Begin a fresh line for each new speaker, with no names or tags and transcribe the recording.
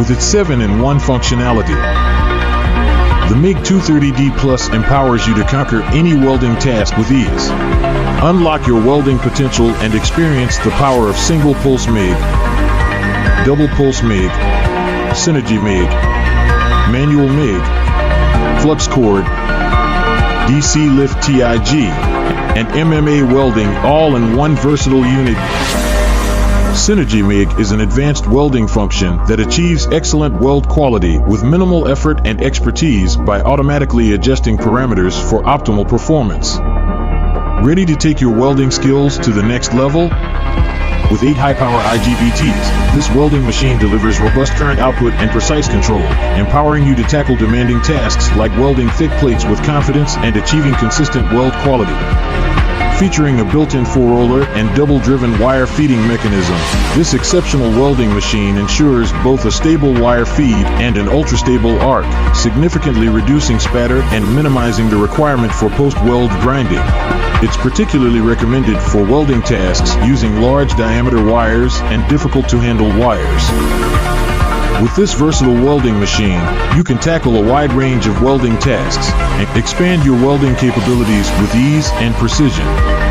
with its 7-in-1 functionality. The MIG-230DPLUS empowers you to conquer any welding task with ease. Unlock your welding potential and experience the power of single pulse MIG, double pulse MIG, synergy MIG, manual MIG, flux cord, DC lift TIG, and MMA welding all in one versatile unit. Synergy MIG is an advanced welding function that achieves excellent weld quality with minimal effort and expertise by automatically adjusting parameters for optimal performance. Ready to take your welding skills to the next level? With 8 high-power IGBTs, this welding machine delivers robust current output and precise control, empowering you to tackle demanding tasks like welding thick plates with confidence and achieving consistent weld quality. Featuring a built-in 4-roller and double-driven wire feeding mechanism, this exceptional welding machine ensures both a stable wire feed and an ultra-stable arc, significantly reducing spatter and minimizing the requirement for post-weld grinding. It's particularly recommended for welding tasks using large diameter wires and difficult-to-handle wires. With this versatile welding machine, you can tackle a wide range of welding tasks and expand your welding capabilities with ease and precision.